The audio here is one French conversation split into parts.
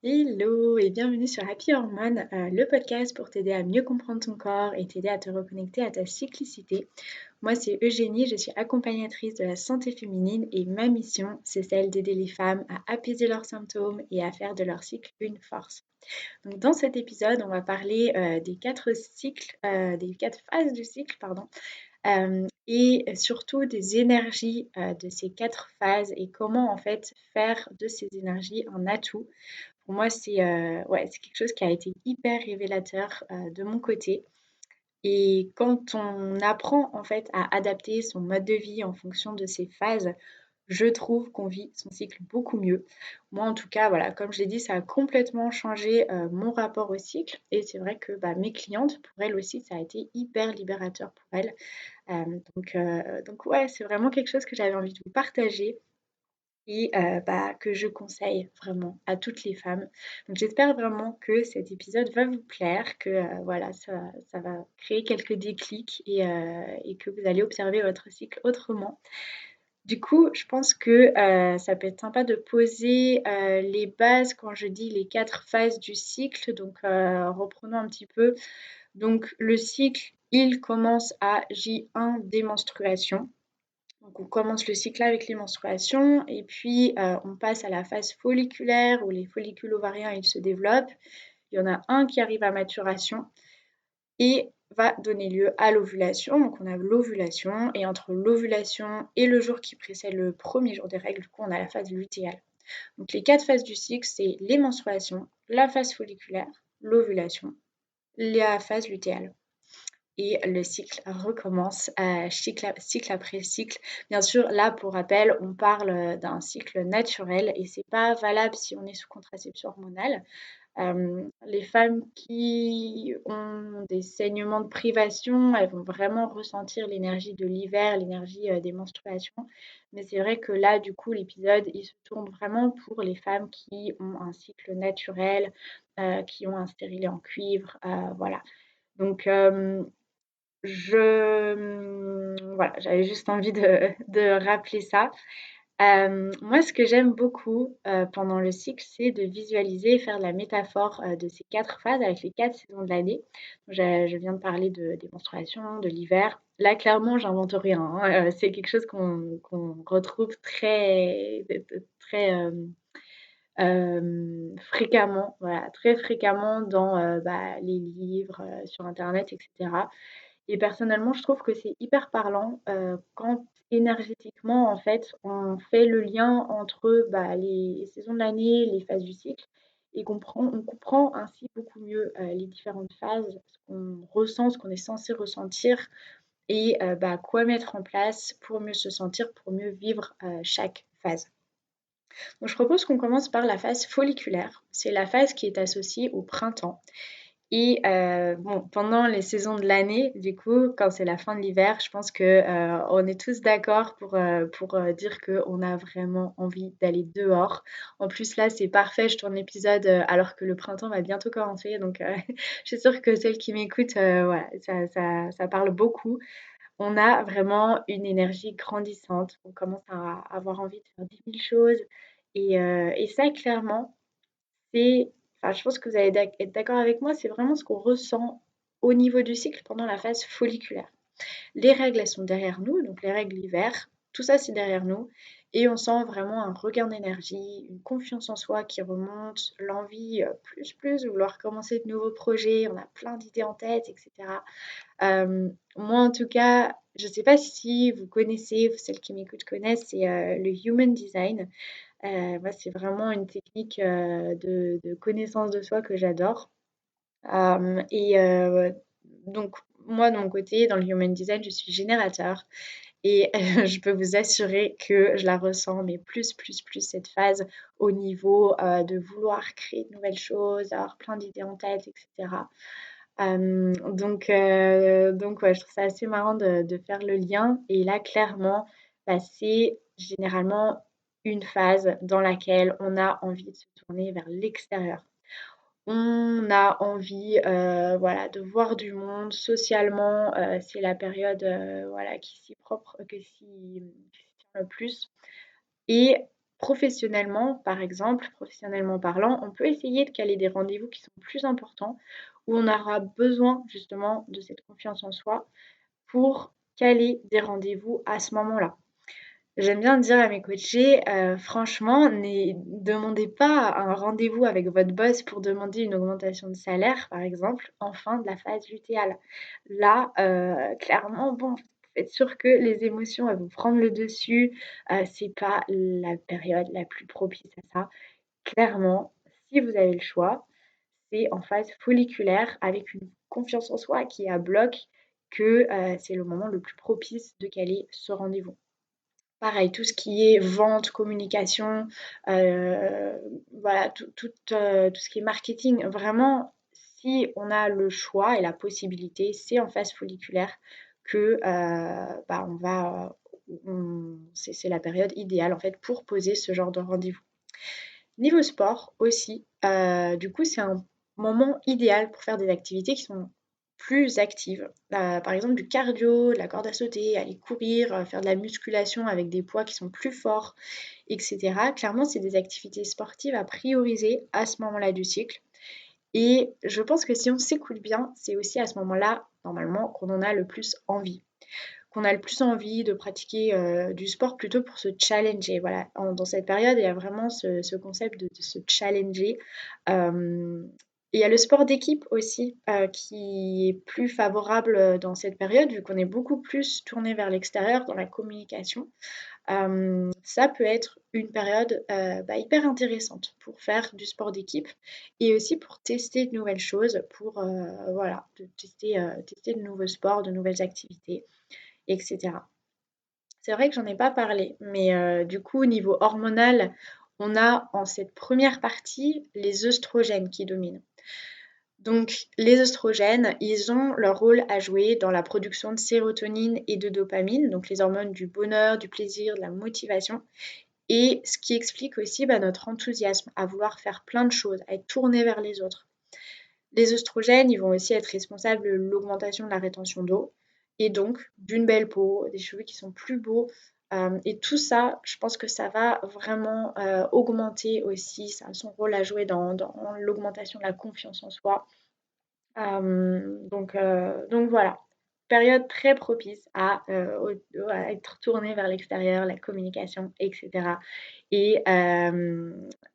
Hello et bienvenue sur Happy Hormone, le podcast pour t'aider à mieux comprendre ton corps et t'aider à te reconnecter à ta cyclicité. Moi, c'est Eugénie, je suis accompagnatrice de la santé féminine et ma mission, c'est celle d'aider les femmes à apaiser leurs symptômes et à faire de leur cycle une force. Donc, dans cet épisode, on va parler des quatre cycles, des quatre phases du cycle, pardon, et surtout des énergies de ces quatre phases et comment en fait faire de ces énergies un atout. Pour moi, c'est quelque chose qui a été hyper révélateur de mon côté. Et quand on apprend en fait à adapter son mode de vie en fonction de ces phases, je trouve qu'on vit son cycle beaucoup mieux. Moi, en tout cas, voilà, comme je l'ai dit, ça a complètement changé mon rapport au cycle. Et c'est vrai que mes clientes, pour elles aussi, ça a été hyper libérateur pour elles. Donc ouais, c'est vraiment quelque chose que j'avais envie de vous partager et que je conseille vraiment à toutes les femmes. Donc j'espère vraiment que cet épisode va vous plaire, que voilà, ça va créer quelques déclics et que vous allez observer votre cycle autrement. Du coup, je pense que ça peut être sympa de poser les bases quand je dis les quatre phases du cycle. Donc reprenons un petit peu. Donc le cycle, il commence à J1 des menstruations. Donc on commence le cycle avec les menstruations et puis on passe à la phase folliculaire où les follicules ovariens ils se développent. Il y en a un qui arrive à maturation et va donner lieu à l'ovulation. Donc on a l'ovulation et entre l'ovulation et le jour qui précède le premier jour des règles, du coup on a la phase lutéale. Donc les quatre phases du cycle, c'est les menstruations, la phase folliculaire, l'ovulation, la phase lutéale et le cycle recommence cycle après cycle. Bien sûr, là, pour rappel, on parle d'un cycle naturel et c'est pas valable si on est sous contraception hormonale. Les femmes qui ont des saignements de privation, elles vont vraiment ressentir l'énergie de l'hiver, l'énergie des menstruations. Mais c'est vrai que là, du coup, l'épisode, il se tourne vraiment pour les femmes qui ont un cycle naturel, qui ont un stérilet en cuivre, voilà. Donc, voilà, j'avais juste envie de rappeler ça. Moi, ce que j'aime beaucoup, pendant le cycle, c'est de visualiser et faire de la métaphore, de ces 4 phases avec les 4 saisons de l'année. Je viens de parler des menstruations, de l'hiver. Là, clairement, j'invente rien, hein, c'est quelque chose qu'on retrouve très, fréquemment, voilà, très fréquemment dans, les livres, sur internet et cetera. Et personnellement, je trouve que c'est hyper parlant, quand énergétiquement, en fait, on fait le lien entre, les saisons de l'année, les phases du cycle et on comprend ainsi beaucoup mieux, les différentes phases, ce qu'on ressent, ce qu'on est censé ressentir et quoi mettre en place pour mieux se sentir, pour mieux vivre, chaque phase. Donc je propose qu'on commence par la phase folliculaire. C'est la phase qui est associée au printemps et bon, pendant les saisons de l'année, du coup, quand c'est la fin de l'hiver, je pense que, on est tous d'accord pour dire qu'on a vraiment envie d'aller dehors. En plus, là, c'est parfait, je tourne l'épisode, alors que le printemps va bientôt commencer, donc je suis sûre que celles qui m'écoutent, voilà, ça parle beaucoup. On a vraiment une énergie grandissante, on commence à avoir envie de faire 10 000 choses et ça, clairement, c'est enfin, je pense que vous allez être d'accord avec moi, c'est vraiment ce qu'on ressent au niveau du cycle pendant la phase folliculaire. Les règles, elles sont derrière nous, donc les règles l'hiver, tout ça c'est derrière nous. Et on sent vraiment un regain d'énergie, une confiance en soi qui remonte, l'envie de vouloir commencer de nouveaux projets, on a plein d'idées en tête, etc. Moi en tout cas, je ne sais pas si vous connaissez, celles qui m'écoutent connaissent, c'est le Human Design. Moi, c'est vraiment une technique de connaissance de soi que j'adore. Et donc, moi, de mon côté, dans le Human Design, je suis générateur. Et je peux vous assurer que je la ressens, mais plus cette phase au niveau de vouloir créer de nouvelles choses, d'avoir plein d'idées en tête, etc. Donc ouais, je trouve ça assez marrant de faire le lien et là clairement, c'est généralement une phase dans laquelle on a envie de se tourner vers l'extérieur. On a envie, voilà, de voir du monde socialement, c'est la période, voilà, qui s'y tient le plus et Professionnellement, par exemple, professionnellement parlant, on peut essayer de caler des rendez-vous qui sont plus importants, où on aura besoin justement de cette confiance en soi pour caler des rendez-vous à ce moment-là. J'aime bien dire à mes coachés, franchement, demandez pas un rendez-vous avec votre boss pour demander une augmentation de salaire, par exemple, en fin de la phase lutéale. Là, clairement, bon, faites sûr que les émotions, elles vont prendre le dessus. C'est pas la période la plus propice à ça. Clairement, si vous avez le choix, c'est en phase folliculaire avec une confiance en soi qui est à bloc que, c'est le moment le plus propice de caler ce rendez-vous. Pareil, tout ce qui est vente, communication, heu, voilà, tout ce qui est marketing, vraiment, si on a le choix et la possibilité, c'est en phase folliculaire que, bah, c'est la période idéale, en fait, pour poser ce genre de rendez-vous. Niveau sport aussi, du coup, c'est un moment idéal pour faire des activités qui sont plus actives. Par exemple, du cardio, de la corde à sauter, aller courir, faire de la musculation avec des poids qui sont plus forts, et cetera. Clairement, c'est des activités sportives à prioriser à ce moment-là du cycle et je pense que si on s'écoute bien, c'est aussi à ce moment-là, normalement, qu'on en a le plus envie. Qu'on a le plus envie de pratiquer du sport plutôt pour se challenger. Voilà, dans cette période, il y a vraiment ce concept de se challenger. Et il y a le sport d'équipe aussi qui est plus favorable dans cette période, vu qu'on est beaucoup plus tourné vers l'extérieur dans la communication. Ça peut être une période hyper intéressante pour faire du sport d'équipe et aussi pour tester de nouvelles choses, pour voilà, tester de nouveaux sports, de nouvelles activités et cetera. C'est vrai que j'en ai pas parlé, mais du coup, au niveau hormonal, on a en cette première partie les œstrogènes qui dominent. Donc les œstrogènes, ils ont leur rôle à jouer dans la production de sérotonine et de dopamine, donc les hormones du bonheur, du plaisir, de la motivation, et ce qui explique aussi notre enthousiasme à vouloir faire plein de choses, à être tourné vers les autres. Les œstrogènes, ils vont aussi être responsables de l'augmentation de la rétention d'eau et donc d'une belle peau, des cheveux qui sont plus beaux. Et tout ça, je pense que ça va vraiment augmenter aussi, ça a son rôle à jouer dans l'augmentation de la confiance en soi. Donc voilà, période très propice à être tourné vers l'extérieur, la communication, etc. Et,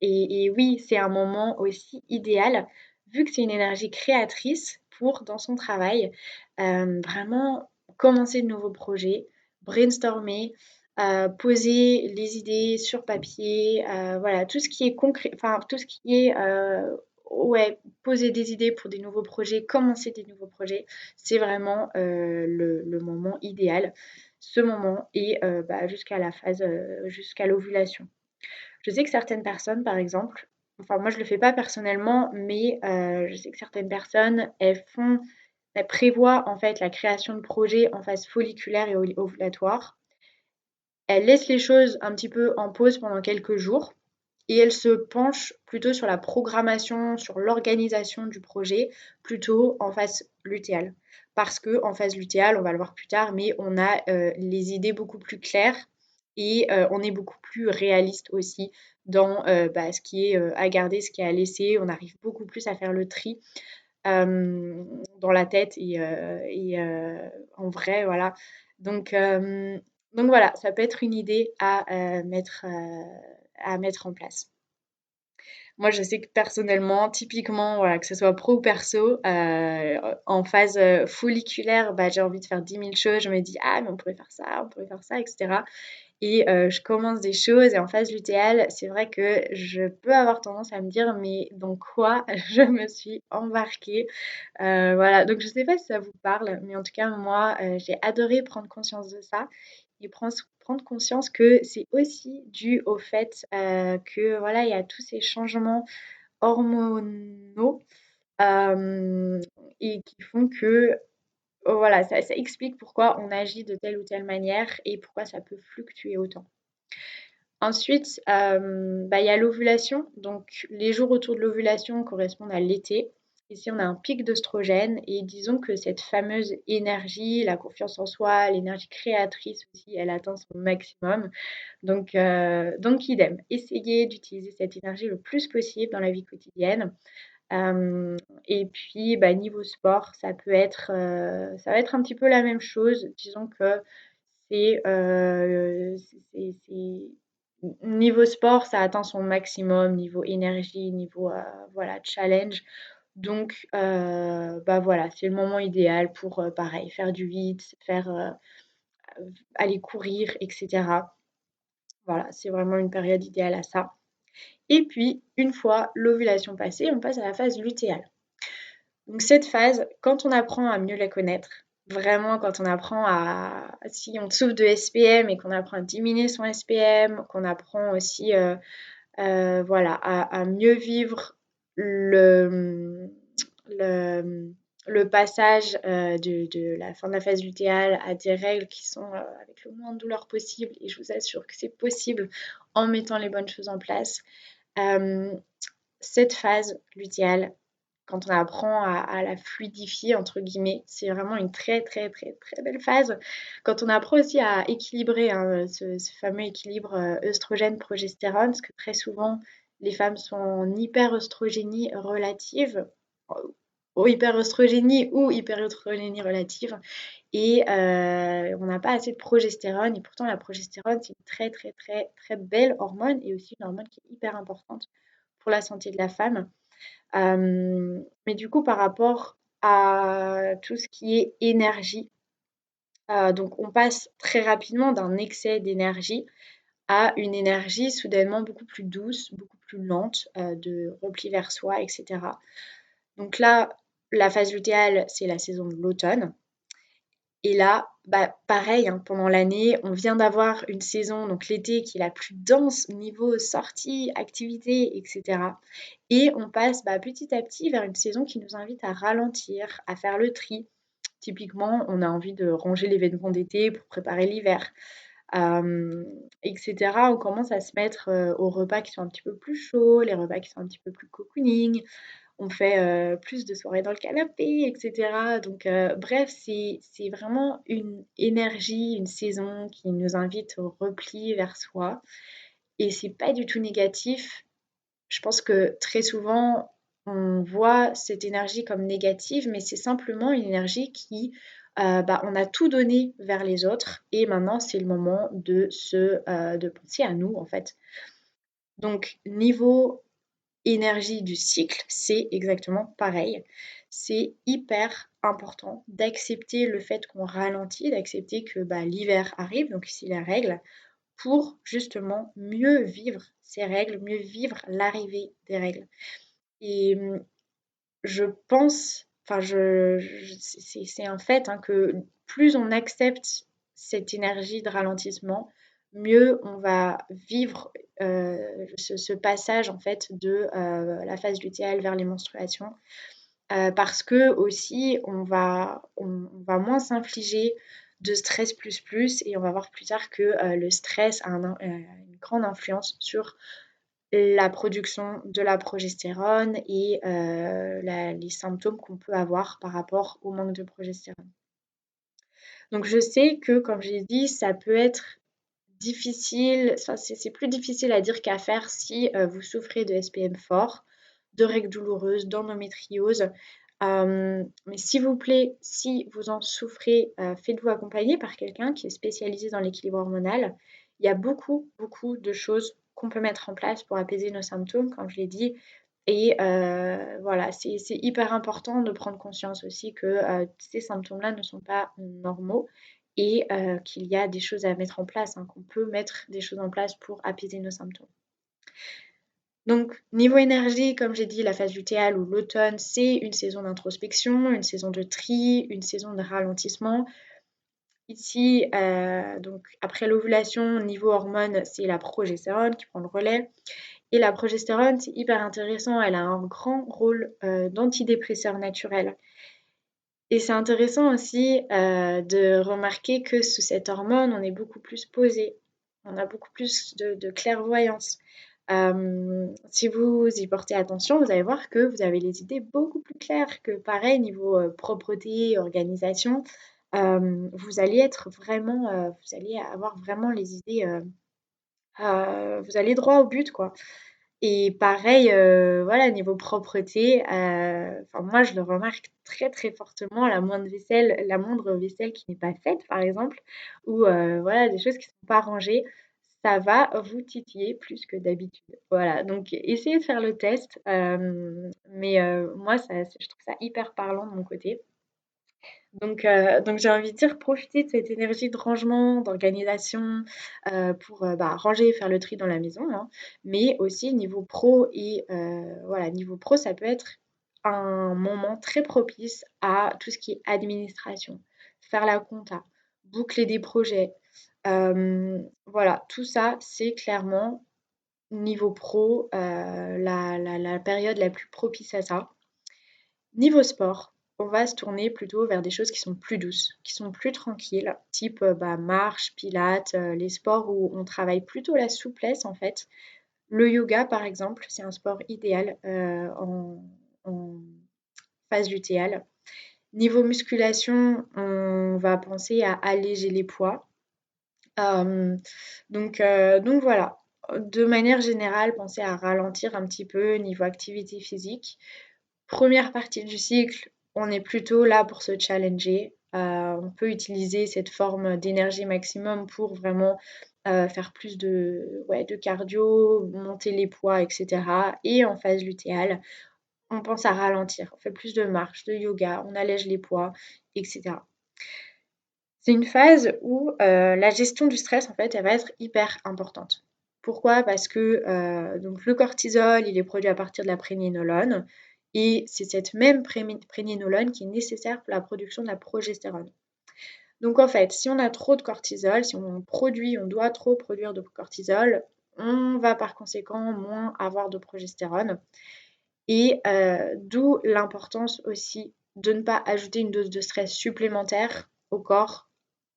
et oui, c'est un moment aussi idéal, vu que c'est une énergie créatrice pour, dans son travail, vraiment commencer de nouveaux projets, brainstormer, poser les idées sur papier, voilà, tout ce qui est concret, enfin tout ce qui est ouais, poser des idées pour des nouveaux projets, commencer des nouveaux projets, c'est vraiment le moment idéal, ce moment et jusqu'à la phase, jusqu'à l'ovulation. Je sais que certaines personnes, par exemple, enfin moi je le fais pas personnellement, mais je sais que certaines personnes, elles prévoient en fait la création de projets en phase folliculaire et ovulatoire. Elles laissent les choses un petit peu en pause pendant quelques jours et elles se penchent plutôt sur la programmation, sur l'organisation du projet, plutôt en phase lutéale. Parce que en phase lutéale, on va le voir plus tard, mais on a les idées beaucoup plus claires et on est beaucoup plus réaliste aussi dans ce qui est à garder, ce qui est à laisser. On arrive beaucoup plus à faire le tri dans la tête et en vrai, voilà. Donc, euh, donc voilà, ça peut être une idée à mettre en place. Moi, je sais que personnellement, typiquement, voilà, que ce soit pro ou perso, en phase folliculaire, j'ai envie de faire 10 000 choses. Je me dis, ah, mais on pourrait faire ça, etc. Et je commence des choses. Et en phase lutéale, c'est vrai que je peux avoir tendance à me dire, mais dans quoi je me suis embarquée? Voilà, donc je ne sais pas si ça vous parle, mais en tout cas, moi, j'ai adoré prendre conscience de ça et prendre conscience que c'est aussi dû au fait que voilà, il y a tous ces changements hormonaux euh, et qui font que voilà, ça explique pourquoi on agit de telle ou telle manière et pourquoi ça peut fluctuer autant. Ensuite, il y a l'ovulation. Donc, les jours autour de l'ovulation correspondent à l'été Ici, on a un pic d'œstrogène et disons que cette fameuse énergie, la confiance en soi, l'énergie créatrice aussi, elle atteint son maximum. Donc idem, essayez d'utiliser cette énergie le plus possible dans la vie quotidienne. Et puis, bah, niveau sport, ça va être un petit peu la même chose. Disons que c'est niveau sport, ça atteint son maximum, niveau énergie, niveau voilà, challenge. Donc, bah voilà, c'est le moment idéal pour pareil, faire du vide, aller courir, etc. Voilà, c'est vraiment une période idéale à ça. Et puis, une fois l'ovulation passée, on passe à la phase lutéale. Donc cette phase, quand on apprend à mieux la connaître, vraiment quand on apprend si on souffre de SPM et qu'on apprend à diminuer son SPM, qu'on apprend aussi voilà, à mieux vivre le, le, le passage de la fin de la phase lutéale à des règles qui sont avec le moins de douleur possible. Et je vous assure que c'est possible en mettant les bonnes choses en place. Cette phase lutéale, quand on apprend à la fluidifier, entre guillemets, c'est vraiment une très, très, très, très belle phase. Quand on apprend aussi à équilibrer hein, ce fameux équilibre œstrogène-progestérone, parce que très souvent, les femmes sont en hyperœstrogénie relative, ou hyperœstrogénie ou hyperœstrogénie relative, et on n'a pas assez de progestérone, et pourtant la progestérone, c'est une très, très, très, très belle hormone, et aussi une hormone qui est hyper importante pour la santé de la femme. Mais du coup, par rapport à tout ce qui est énergie, donc on passe très rapidement d'un excès d'énergie à une énergie soudainement beaucoup plus douce, beaucoup plus lente, de repli vers soi, etc. Donc là, la phase lutéale, c'est la saison de l'automne. Et là, bah, pareil, hein, pendant l'année, on vient d'avoir une saison, donc l'été, qui est la plus dense niveau sortie, activité, etc. Et on passe bah, petit à petit vers une saison qui nous invite à ralentir, à faire le tri. Typiquement, on a envie de ranger les vêtements d'été pour préparer l'hiver, etc. On commence à se mettre aux repas qui sont un petit peu plus chauds, les repas qui sont un petit peu plus cocooning, on fait plus de soirées dans le canapé, etc. Donc, bref, c'est vraiment une énergie, une saison qui nous invite au repli vers soi. Et c'est pas du tout négatif. Je pense que très souvent, on voit cette énergie comme négative, mais c'est simplement une énergie qui, bah, on a tout donné vers les autres, et maintenant c'est le moment de penser à nous en fait. Donc, niveau énergie du cycle, c'est exactement pareil. C'est hyper important d'accepter le fait qu'on ralentit, d'accepter que bah, l'hiver arrive, donc ici les règles, pour justement mieux vivre ces règles, mieux vivre l'arrivée des règles. Et je pense, enfin c'est un fait hein, que plus on accepte cette énergie de ralentissement, mieux on va vivre ce passage en fait de la phase lutéale vers les menstruations. Parce que aussi on va moins s'infliger de stress plus et on va voir plus tard que le stress a une grande influence sur la production de la progestérone et les symptômes qu'on peut avoir par rapport au manque de progestérone. Donc je sais que, comme j'ai dit, ça peut être difficile, enfin, c'est plus difficile à dire qu'à faire si vous souffrez de SPM fort, de règles douloureuses, d'endométriose. Mais s'il vous plaît, si vous en souffrez, faites-vous accompagner par quelqu'un qui est spécialisé dans l'équilibre hormonal. Il y a beaucoup, beaucoup de choses qu'on peut mettre en place pour apaiser nos symptômes, comme je l'ai dit. Et voilà, c'est hyper important de prendre conscience aussi que ces symptômes-là ne sont pas normaux et qu'il y a des choses à mettre en place, hein, qu'on peut mettre des choses en place pour apaiser nos symptômes. Donc, niveau énergie, comme j'ai dit, la phase lutéale ou l'automne, c'est une saison d'introspection, une saison de tri, une saison de ralentissement. Ici, donc après l'ovulation, niveau hormone, c'est la progestérone qui prend le relais. Et la progestérone, c'est hyper intéressant, elle a un grand rôle d'antidépresseur naturel. Et c'est intéressant aussi de remarquer que sous cette hormone, on est beaucoup plus posé, on a beaucoup plus de clairvoyance. Si vous y portez attention, vous allez voir que vous avez les idées beaucoup plus claires que pareil niveau, propreté, organisation. Vous allez être vraiment, vous allez avoir vraiment les idées, vous allez droit au but, quoi. Et pareil, voilà, niveau propreté, enfin moi je le remarque très, très fortement, la moindre vaisselle qui n'est pas faite par exemple ou voilà, des choses qui ne sont pas rangées, ça va vous titiller plus que d'habitude. Voilà, donc essayez de faire le test, mais moi je trouve ça hyper parlant de mon côté. Donc j'ai envie de dire, profitez de cette énergie de rangement, d'organisation, pour, bah, ranger et faire le tri dans la maison, hein. Mais aussi niveau pro et voilà, niveau pro, ça peut être un moment très propice à tout ce qui est administration, faire la compta, boucler des projets. Voilà, tout ça, c'est clairement niveau pro, la période la plus propice à ça. Niveau sport, on va se tourner plutôt vers des choses qui sont plus douces, qui sont plus tranquilles, type bah, marche, pilates, les sports où on travaille plutôt la souplesse en fait. Le yoga par exemple, c'est un sport idéal en phase lutéale. Niveau musculation, on va penser à alléger les poids. Euh, donc voilà, de manière générale, pensez à ralentir un petit peu niveau activité physique. Première partie du cycle, on est plutôt là pour se challenger. On peut utiliser cette forme d'énergie maximum pour vraiment faire plus ouais, de cardio, monter les poids, etc. Et en phase lutéale, on pense à ralentir. On fait plus de marche, de yoga, on allège les poids, etc. C'est une phase où la gestion du stress, en fait, elle va être hyper importante. Pourquoi? Parce que donc le cortisol, il est produit à partir de la prégnénolone et c'est cette même prégnénolone qui est nécessaire pour la production de la progestérone. Donc en fait, si on a trop de cortisol, si on doit trop produire de cortisol, on va par conséquent moins avoir de progestérone et d'où l'importance aussi de ne pas ajouter une dose de stress supplémentaire au corps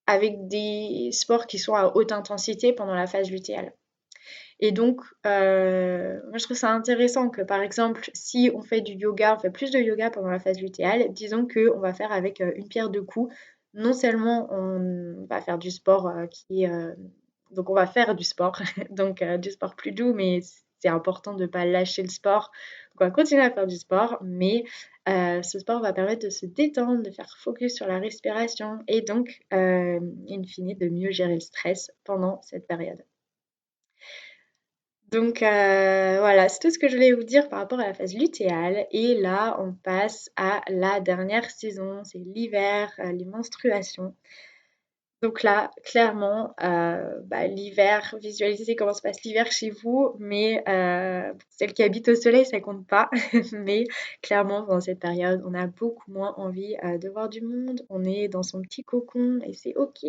avec des sports qui sont à haute intensité pendant la phase lutéale. Et donc, moi je trouve ça intéressant que par exemple, si on fait du yoga, on fait plus de yoga pendant la phase lutéale, disons qu'on va faire avec une pierre deux coups. Non seulement on va faire du sport qui est... donc on va faire du sport, donc du sport plus doux, mais c'est important de ne pas lâcher le sport. Donc on va continuer à faire du sport, mais ce sport va permettre de se détendre, de faire focus sur la respiration et donc, in fine, de mieux gérer le stress pendant cette période. Donc voilà, c'est tout ce que je voulais vous dire par rapport à la phase lutéale. Et là, on passe à la dernière saison, c'est l'hiver, les menstruations. Donc là, clairement, bah, l'hiver, visualisez comment se passe l'hiver chez vous, mais celles qui habitent au soleil, ça compte pas. Mais clairement, pendant cette période, on a beaucoup moins envie de voir du monde. On est dans son petit cocon et c'est OK.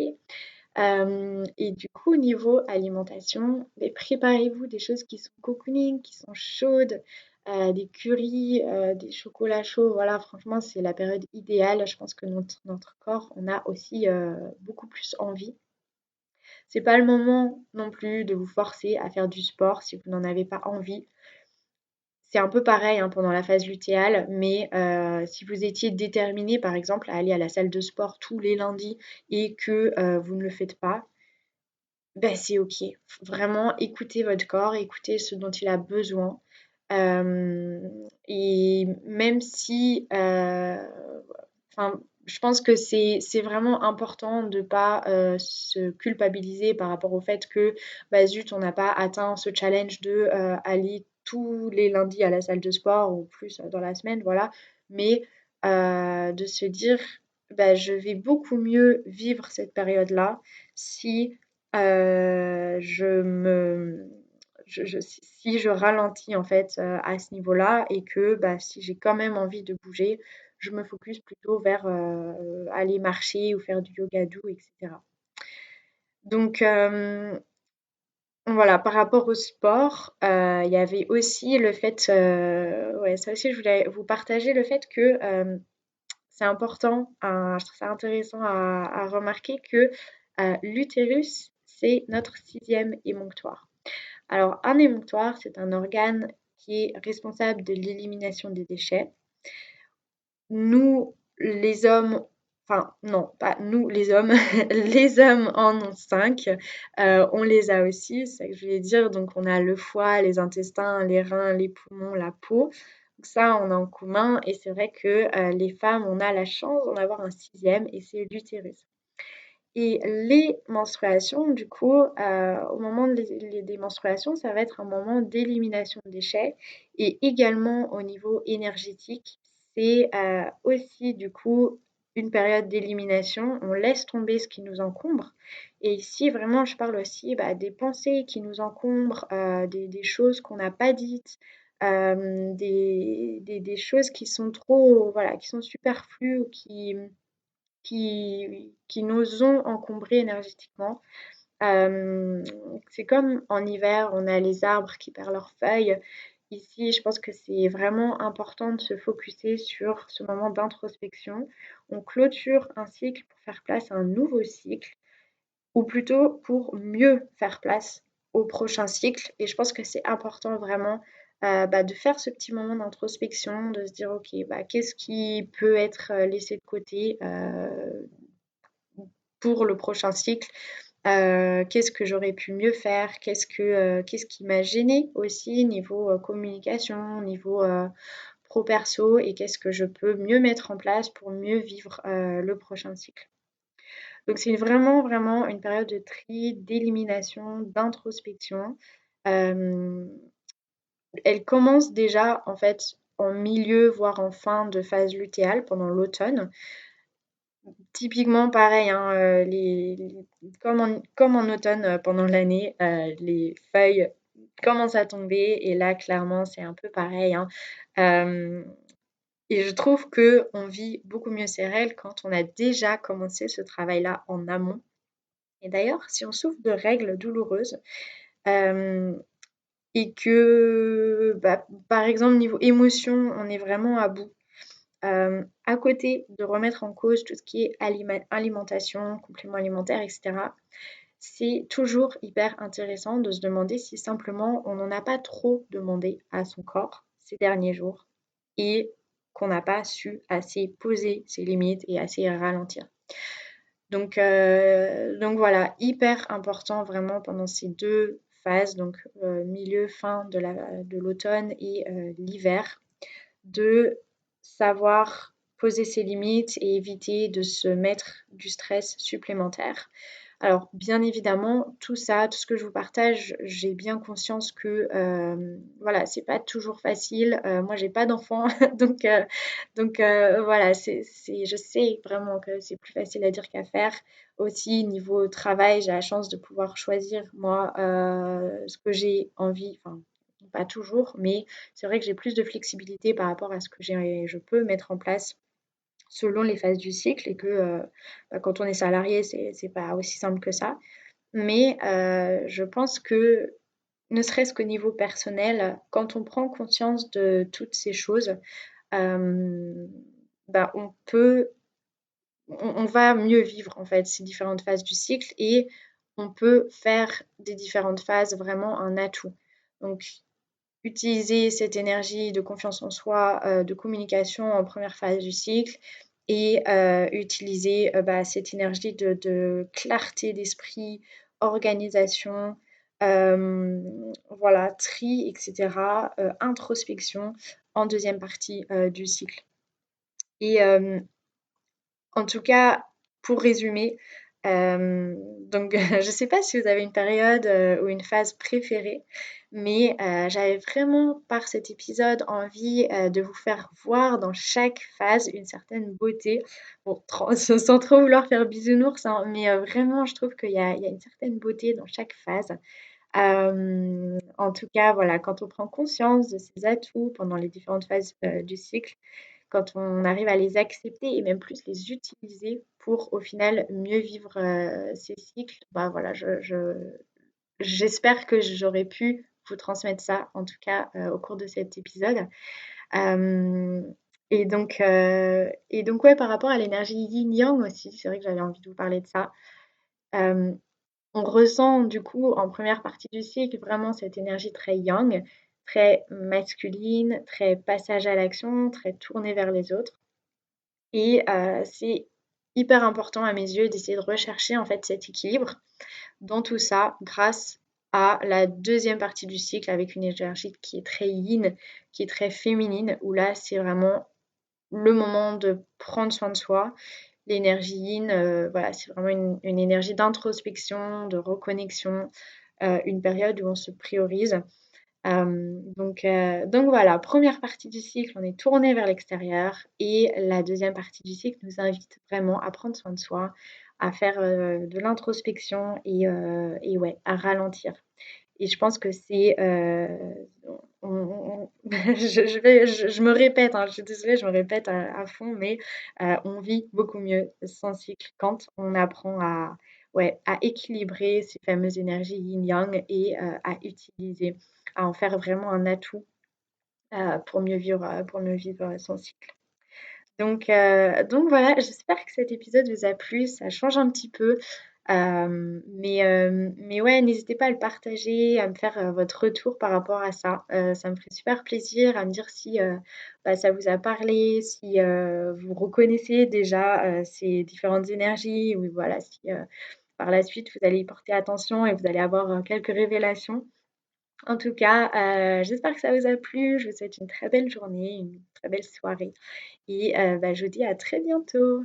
Et du coup, niveau alimentation, beh, préparez-vous des choses qui sont cocooning, qui sont chaudes, des currys, des chocolats chauds. Voilà, franchement, c'est la période idéale. Je pense que notre corps on a aussi, beaucoup plus envie. C'est pas le moment non plus de vous forcer à faire du sport si vous n'en avez pas envie. C'est un peu pareil, hein, pendant la phase lutéale, mais si vous étiez déterminé, par exemple, à aller à la salle de sport tous les lundis et que, vous ne le faites pas, ben c'est OK. Vraiment, écoutez votre corps, écoutez ce dont il a besoin. Et même si, enfin, je pense que c'est vraiment important de pas se culpabiliser par rapport au fait que, bah zut, on n'a pas atteint ce challenge de aller tous les lundis à la salle de sport ou plus dans la semaine, voilà. Mais de se dire, bah, je vais beaucoup mieux vivre cette période-là si je me si je ralentis en fait à ce niveau-là et que bah, si j'ai quand même envie de bouger, je me focus plutôt vers aller marcher ou faire du yoga doux, etc. Donc voilà, par rapport au sport, il y avait aussi le fait, ouais, ça aussi je voulais vous partager le fait que c'est important, je trouve ça intéressant à remarquer que l'utérus, c'est notre sixième émonctoire. Alors, un émonctoire, c'est un organe qui est responsable de l'élimination des déchets. Nous, les hommes, enfin non, pas nous les hommes, les hommes en ont 5. On les a aussi, c'est ça que je voulais dire. Donc on a le foie, les intestins, les reins, les poumons, la peau. Donc ça, on a en commun. Et c'est vrai que les femmes, on a la chance d'en avoir un sixième, et c'est l'utérus. Et les menstruations, du coup, au moment des menstruations, ça va être un moment d'élimination de déchets. Et également au niveau énergétique, c'est aussi du coup une période d'élimination. On laisse tomber ce qui nous encombre. Et ici, vraiment, je parle aussi des pensées qui nous encombrent, des choses qu'on n'a pas dites, des choses qui sont trop, voilà, qui sont superflues ou qui nous ont encombrés énergétiquement. C'est comme en hiver, on a les arbres qui perdent leurs feuilles. Ici, je pense que c'est vraiment important de se focuser sur ce moment d'introspection. On clôture un cycle pour faire place à un nouveau cycle, ou plutôt pour mieux faire place au prochain cycle. Et je pense que c'est important vraiment de faire ce petit moment d'introspection, de se dire, ok, qu'est-ce qui peut être laissé de côté pour le prochain cycle. Qu'est-ce que j'aurais pu mieux faire? Qu'est-ce qui m'a gêné aussi niveau communication, niveau pro perso, et qu'est-ce que je peux mieux mettre en place pour mieux vivre le prochain cycle. Donc c'est vraiment, vraiment une période de tri, d'élimination, d'introspection. Euh, Elle commence déjà en fait en milieu, voire en fin de phase lutéale pendant l'automne. Typiquement pareil, hein, comme en automne, pendant l'année, les feuilles commencent à tomber, et là clairement c'est un peu pareil, hein. Hem Et je trouve que on vit beaucoup mieux ses règles quand on a déjà commencé ce travail-là en amont. Et d'ailleurs, si on souffre de règles douloureuses, hem et que, par exemple niveau émotion, on est vraiment à bout, à côté de remettre en cause tout ce qui est alimentation, compléments alimentaires, et cetera, c'est toujours hyper intéressant de se demander si simplement on n'en a pas trop demandé à son corps ces derniers jours, et qu'on n'a pas su assez poser ses limites et assez ralentir. Donc voilà, hyper important vraiment pendant ces 2 phases, donc milieu, fin de l'automne et l'hiver, de savoir poser ses limites et éviter de se mettre du stress supplémentaire. Alors, bien évidemment, tout ça, tout ce que je vous partage, j'ai bien conscience que voilà, c'est pas toujours facile. Moi, j'ai pas d'enfant, donc, voilà, je sais vraiment que c'est plus facile à dire qu'à faire. Aussi, niveau travail, j'ai la chance de pouvoir choisir, moi, ce que j'ai envie, enfin, pas toujours, mais c'est vrai que j'ai plus de flexibilité par rapport à ce que je peux mettre en place selon les phases du cycle, et que quand on est salarié, c'est pas aussi simple que ça. Mais je pense que, ne serait-ce qu'au niveau personnel, quand on prend conscience de toutes ces choses, euh, on peut, on va mieux vivre en fait ces différentes phases du cycle, et on peut faire des différentes phases vraiment un atout. Donc, utiliser cette énergie de confiance en soi, de communication en première phase du cycle, et utiliser cette énergie de clarté d'esprit, organisation, voilà, tri, etc., introspection en deuxième partie du cycle. Et en tout cas, pour résumer, donc je ne sais pas si vous avez une période ou une phase préférée, mais j'avais vraiment par cet épisode envie de vous faire voir dans chaque phase une certaine beauté. Bon, sans trop vouloir faire bisounours, hein, mais vraiment, je trouve qu'il y a une certaine beauté dans chaque phase. En tout cas, voilà, quand on prend conscience de ses atouts pendant les différentes phases du cycle, quand on arrive à les accepter et même plus les utiliser pour au final mieux vivre ces cycles, voilà, j'espère que j'aurais pu vous transmettre ça, en tout cas au cours de cet épisode. Euh, et donc ouais, par rapport à l'énergie yin-yang aussi, c'est vrai que j'avais envie de vous parler de ça. Euh, On ressent du coup en première partie du cycle vraiment cette énergie très yang, très masculine, très passage à l'action, très tournée vers les autres. Et c'est hyper important à mes yeux d'essayer de rechercher en fait cet équilibre dans tout ça grâce à la deuxième partie du cycle avec une énergie qui est très yin, qui est très féminine, où là c'est vraiment le moment de prendre soin de soi. L'énergie yin, voilà, c'est vraiment une énergie d'introspection, de reconnexion, une période où on se priorise. Donc voilà, première partie du cycle, on est tourné vers l'extérieur et la deuxième partie du cycle nous invite vraiment à prendre soin de soi, à faire de l'introspection et ouais, à ralentir. Et je pense que c'est... je me répète, hein, je suis désolée, je me répète à fond, mais on vit beaucoup mieux son cycle quand on apprend ouais, à équilibrer ces fameuses énergies yin-yang et à utiliser, à en faire vraiment un atout pour mieux vivre son cycle. Donc voilà, j'espère que cet épisode vous a plu, ça change un petit peu. Mais ouais, n'hésitez pas à le partager, à me faire votre retour par rapport à ça. Ça me ferait super plaisir à me dire si bah, ça vous a parlé, si vous reconnaissez déjà ces différentes énergies, ou voilà, si par la suite vous allez y porter attention et vous allez avoir quelques révélations. En tout cas, j'espère que ça vous a plu. Je vous souhaite une très belle journée, une très belle soirée et bah, je vous dis à très bientôt.